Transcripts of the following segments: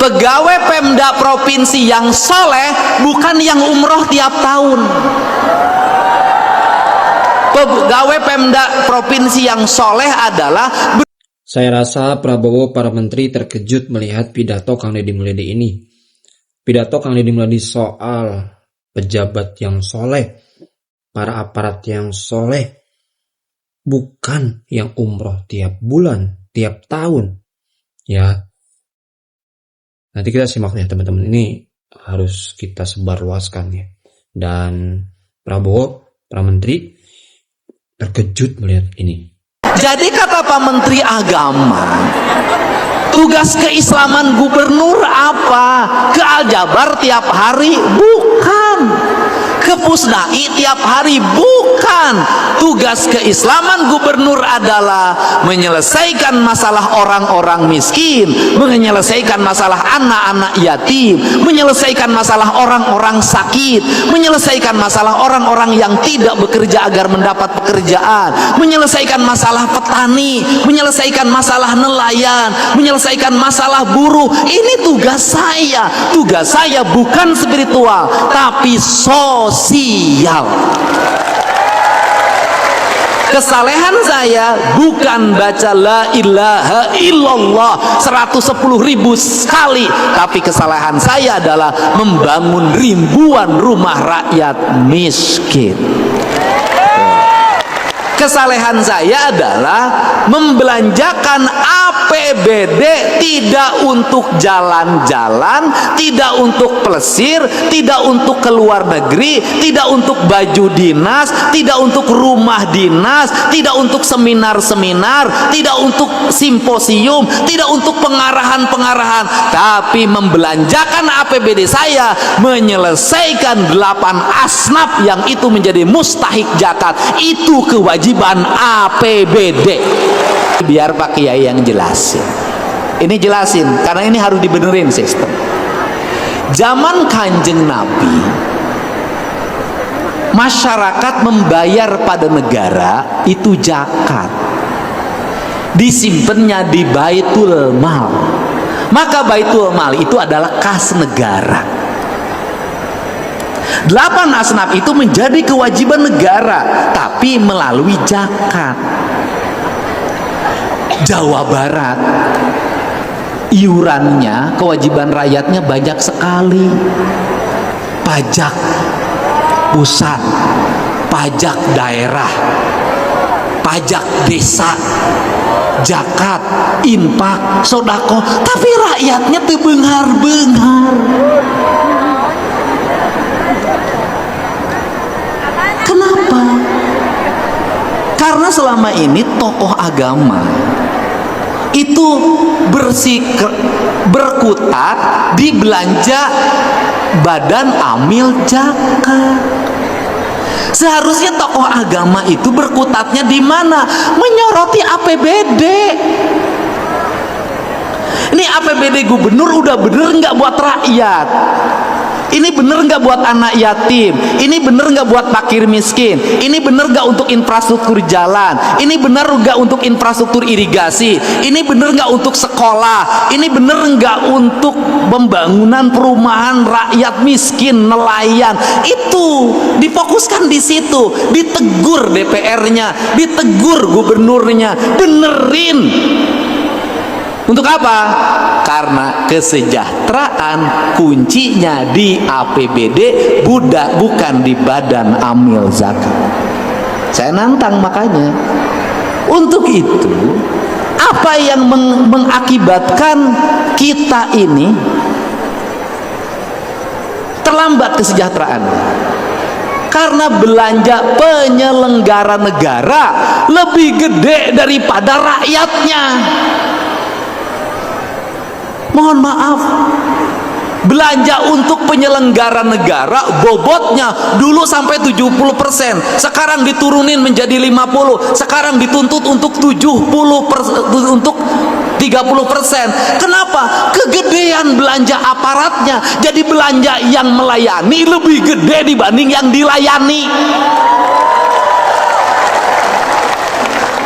Pegawai Pemda provinsi yang soleh bukan yang umroh tiap tahun. Pegawai Pemda provinsi yang soleh adalah. Saya rasa Prabowo para menteri terkejut melihat pidato Kang Deddy Mulyadi ini. Pidato Kang Deddy Mulyadi soal pejabat yang soleh, para aparat yang soleh, bukan yang umroh tiap bulan, tiap tahun. Ya, nanti kita simak ya teman-teman, ini harus kita sebarluaskan ya. Dan Prabowo, para menteri terkejut melihat ini. Jadi kata Pak Menteri Agama, tugas keislaman gubernur apa? Ke Aljabar tiap hari? Bukan. Ke Pusdai tiap hari? Bukan. Tugas keislaman gubernur adalah menyelesaikan masalah orang-orang miskin, menyelesaikan masalah anak-anak yatim, menyelesaikan masalah orang-orang sakit, menyelesaikan masalah orang-orang yang tidak bekerja agar mendapat pekerjaan, menyelesaikan masalah petani, menyelesaikan masalah nelayan, menyelesaikan masalah buruh. Ini tugas saya. Tugas saya bukan spiritual, tapi sosial. Kesalehan saya bukan baca la ilaha illallah 110.000 sekali, tapi kesalehan saya adalah membangun ribuan rumah rakyat miskin. Kesalehan saya adalah membelanjakan APBD tidak untuk jalan-jalan, tidak untuk plesir, tidak untuk keluar negeri, tidak untuk baju dinas, tidak untuk rumah dinas, tidak untuk seminar-seminar, tidak untuk simposium, tidak untuk pengarahan-pengarahan, tapi membelanjakan APBD saya menyelesaikan 8 asnaf yang itu menjadi mustahik zakat. Itu kewajiban APBD. Biar Pak Kiai yang jelasin. Ini jelasin karena ini harus dibenerin sistem. Zaman Kanjeng Nabi, masyarakat membayar pada negara itu zakat, disimpannya di Baitul Mal. Maka Baitul Mal itu adalah kas negara. 8 asnaf itu menjadi kewajiban negara, tapi melalui zakat. Jawa Barat, iurannya, kewajiban rakyatnya banyak sekali. Pajak pusat, pajak daerah, pajak desa, zakat, infak, sodako, tapi rakyatnya tuh benghar-benghar. Kenapa? Karena selama ini tokoh agama itu berkutat di belanja badan amil zakat. Seharusnya tokoh agama itu berkutatnya di mana? Menyoroti APBD. Ini APBD gubernur udah bener nggak buat rakyat? Ini bener nggak buat anak yatim? Ini bener nggak buat fakir miskin? Ini bener nggak untuk infrastruktur jalan? Ini bener nggak untuk infrastruktur irigasi? Ini bener nggak untuk sekolah? Ini bener nggak untuk pembangunan perumahan rakyat miskin, nelayan? Itu difokuskan di situ, ditegur DPR-nya, ditegur gubernurnya, benerin. Untuk apa? Karena kesejahteraan kuncinya di APBD, bukan di badan amil zakat. Saya nantang makanya. Untuk itu, apa yang mengakibatkan kita ini terlambat kesejahteraan? Karena belanja penyelenggara negara lebih gede daripada rakyatnya. Mohon maaf, belanja untuk penyelenggara negara bobotnya dulu sampai 70%, sekarang diturunin menjadi 50%, sekarang dituntut untuk 30%. Kenapa? Kegedean belanja aparatnya, jadi belanja yang melayani lebih gede dibanding yang dilayani.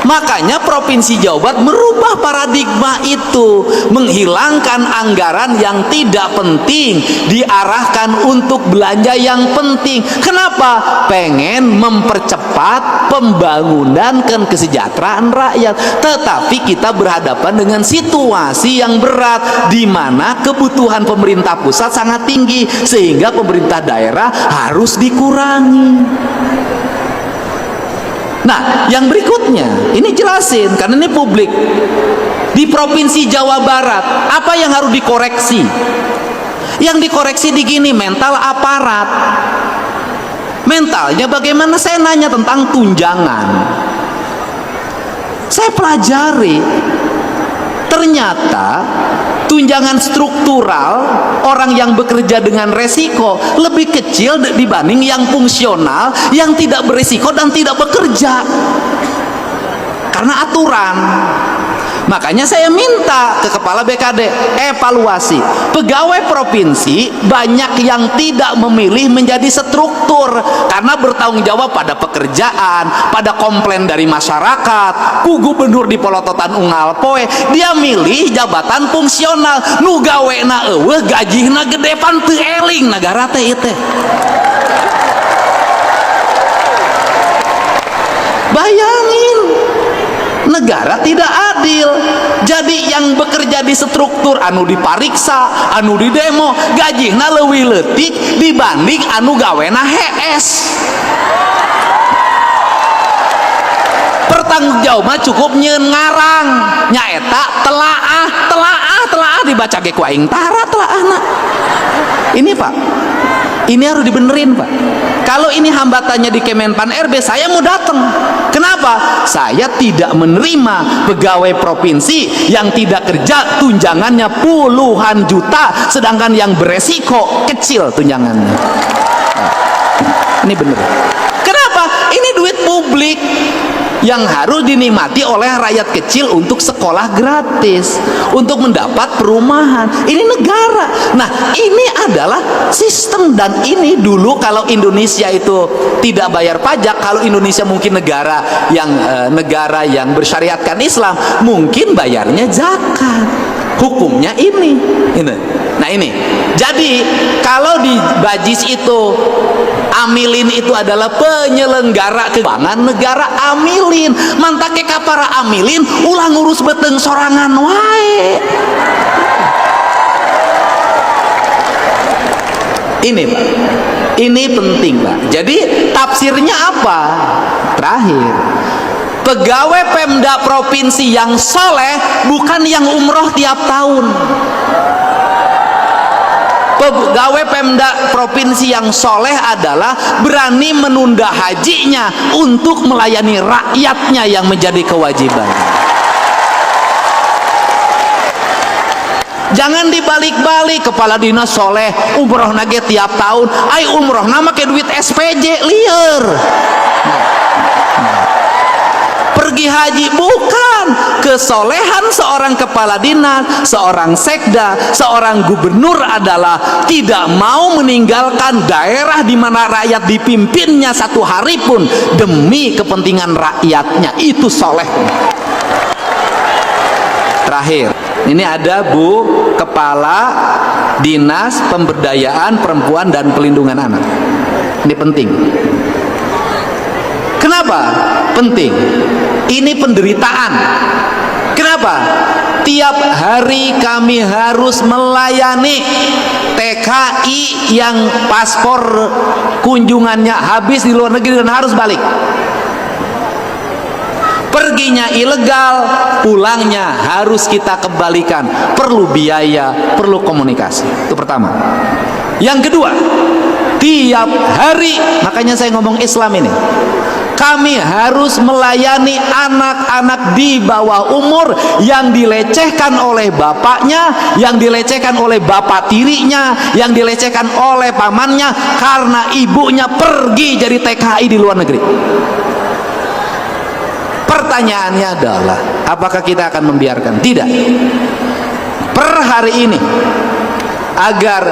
Makanya Provinsi Jawa Barat merubah paradigma itu, menghilangkan anggaran yang tidak penting, diarahkan untuk belanja yang penting. Kenapa? Pengen mempercepat pembangunan dan kesejahteraan rakyat. Tetapi kita berhadapan dengan situasi yang berat, di mana kebutuhan pemerintah pusat sangat tinggi, sehingga pemerintah daerah harus dikurangi. Nah, yang berikutnya, ini jelasin, karena ini publik. Di Provinsi Jawa Barat, apa yang harus dikoreksi? Yang dikoreksi di gini, mental aparat. Mentalnya bagaimana? Saya nanya tentang tunjangan. Saya pelajari, ternyata tunjangan struktural orang yang bekerja dengan resiko lebih kecil dibanding yang fungsional, yang tidak beresiko dan tidak bekerja, karena aturan. Makanya saya minta ke Kepala BKD evaluasi. Pegawai provinsi banyak yang tidak memilih menjadi struktur karena bertanggung jawab pada pekerjaan, pada komplain dari masyarakat. Ku gubernur di Polototan unggal poe, dia milih jabatan fungsional. Nu gawena eueuh gajihna gede pan teu eling nagara teh ieu teh. Bayangin, negara tidak adil. Jadi yang bekerja di struktur anu dipariksa, anu di demo, gajihna leuwih leutik dibanding anu gawena HS. Pertanggung jawab cukup nyeun ngarang, nyaeta telaah dibaca ge ku aing tara telaahna. Ini Pak, ini harus dibenerin Pak. Kalau ini hambatannya di Kemenpan RB, saya mau datang. Kenapa? Saya tidak menerima pegawai provinsi yang tidak kerja tunjangannya puluhan juta, sedangkan yang beresiko kecil tunjangannya. Ini bener. Kenapa? Ini duit publik yang harus dinikmati oleh rakyat kecil untuk sekolah gratis, untuk mendapat perumahan. Ini negara. Nah, ini adalah sistem, dan ini dulu kalau Indonesia itu tidak bayar pajak, kalau Indonesia mungkin negara yang bersyariatkan Islam, mungkin bayarnya zakat. Hukumnya ini. Nah ini. Jadi kalau di Bajis itu amilin itu adalah penyelenggara keuangan negara, amilin mantake ka para amilin ulah ngurus beteng sorangan wae. Ini Pak, ini penting Pak. Jadi tafsirnya apa? Terakhir, pegawai Pemda provinsi yang soleh bukan yang umroh tiap tahun. Pegawai Pemda provinsi yang soleh adalah berani menunda hajinya untuk melayani rakyatnya yang menjadi kewajiban. Jangan dibalik-balik, kepala dinas soleh umroh nage tiap tahun, ay umroh nama ke duit SPJ liar. Pergi haji, bukan. Kesolehan seorang kepala dinas, seorang sekda, seorang gubernur adalah tidak mau meninggalkan daerah di mana rakyat dipimpinnya satu hari pun demi kepentingan rakyatnya. Itu soleh. Terakhir, ini ada Bu Kepala Dinas Pemberdayaan Perempuan dan Pelindungan Anak. Ini penting. Kenapa penting? Ini penderitaan. Kenapa? Tiap hari kami harus melayani TKI yang paspor kunjungannya habis di luar negeri dan harus balik. Perginya ilegal, pulangnya harus kita kembalikan. Perlu biaya, perlu komunikasi. Itu pertama. Yang kedua, tiap hari, makanya saya ngomong Islam ini, kami harus melayani anak-anak di bawah umur yang dilecehkan oleh bapaknya, yang dilecehkan oleh bapak tirinya, yang dilecehkan oleh pamannya karena ibunya pergi jadi TKI di luar negeri. Pertanyaannya adalah, apakah kita akan membiarkan? Tidak. Per hari ini agar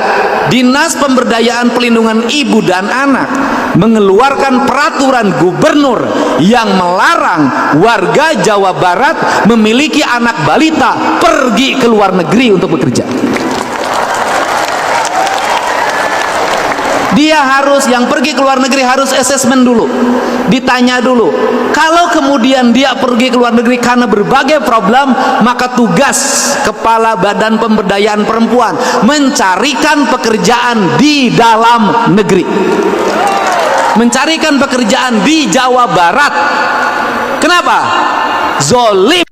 Dinas Pemberdayaan Pelindungan Ibu dan Anak mengeluarkan peraturan gubernur yang melarang warga Jawa Barat memiliki anak balita pergi ke luar negeri untuk bekerja. Dia harus, yang pergi ke luar negeri harus asesmen dulu, ditanya dulu. Kalau kemudian dia pergi ke luar negeri karena berbagai problem, maka tugas Kepala Badan Pemberdayaan Perempuan mencarikan pekerjaan di dalam negeri, mencarikan pekerjaan di Jawa Barat. Kenapa? Zolim.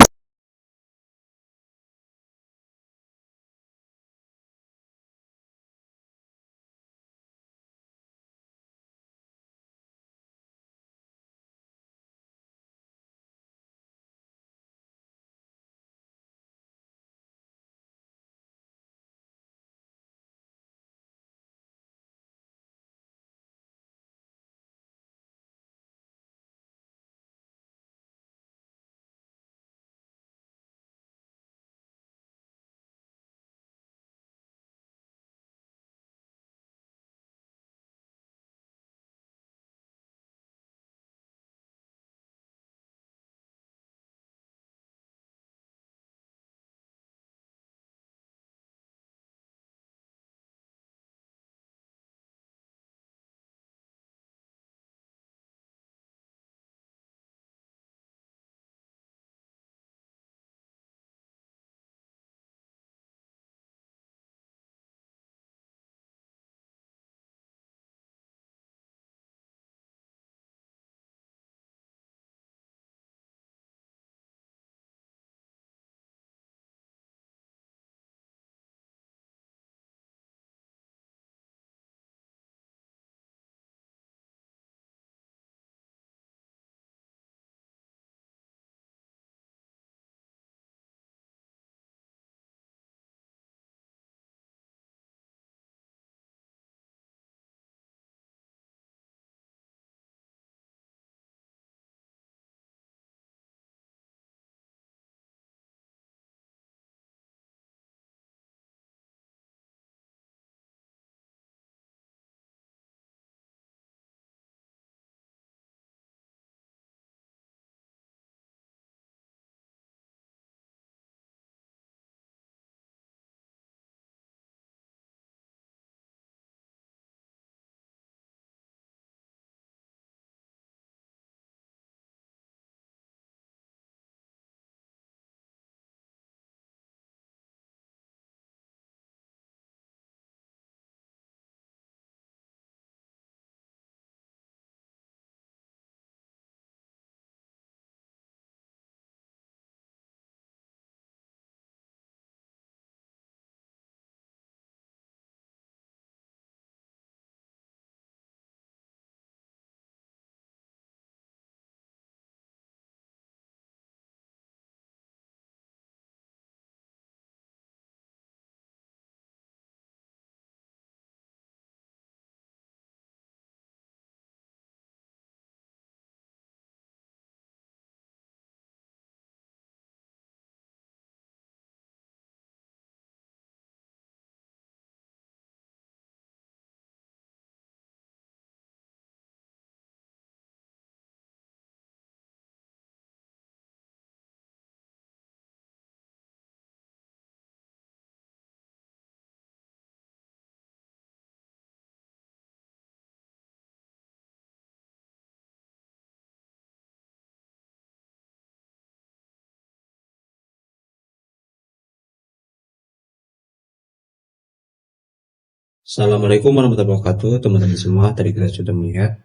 Assalamualaikum warahmatullahi wabarakatuh, teman-teman semua. Tadi kita sudah melihat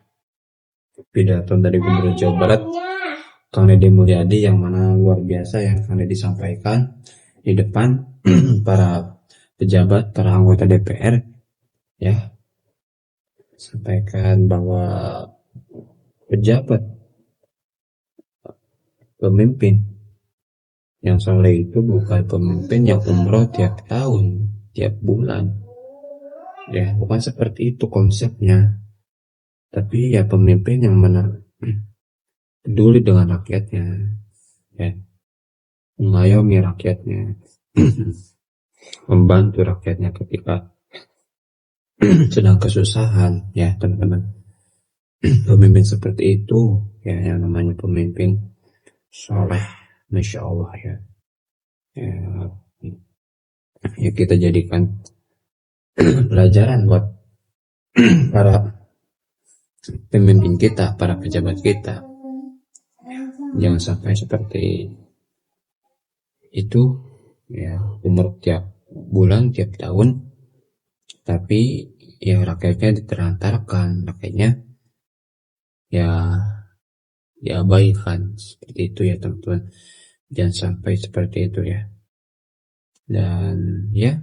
pidato dari Gubernur Jawa Barat Kang Deddy Mulyadi yang mana luar biasa yang Kang Deddy sampaikan di depan para pejabat, para anggota DPR, ya, sampaikan bahwa pejabat, pemimpin yang soleh itu bukan pemimpin yang umroh tiap tahun, tiap bulan, ya, bukan seperti itu konsepnya. Tapi ya pemimpin yang benar peduli dengan rakyatnya, ya, mengayomi rakyatnya, membantu rakyatnya ketika sedang kesusahan, ya teman-teman. Pemimpin seperti itu, ya yang namanya pemimpin soleh, masya Allah ya. Ya kita jadikan pelajaran buat para pemimpin kita, para pejabat kita. Jangan sampai seperti itu, ya umur tiap bulan, tiap tahun, tapi ya rakyatnya ditelantarkan, rakyatnya ya diabaikan, seperti itu ya teman-teman. Jangan sampai seperti itu ya. Dan ya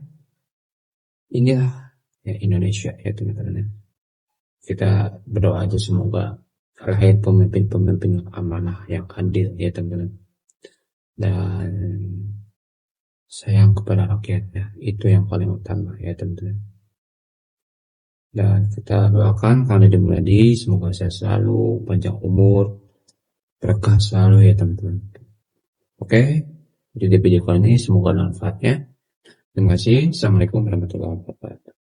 inilah ya Indonesia ya teman-teman. Kita berdoa aja semoga lahir pemimpin-pemimpin yang amanah, yang adil ya teman-teman. Dan sayang kepada rakyatnya, itu yang paling utama ya teman-teman. Dan kita doakan Kang Deddy Mulyadi semoga sehat selalu, panjang umur, berkah selalu ya teman-teman. Oke, jadi video kali ini semoga manfaatnya. Terima kasih. Assalamualaikum warahmatullahi wabarakatuh.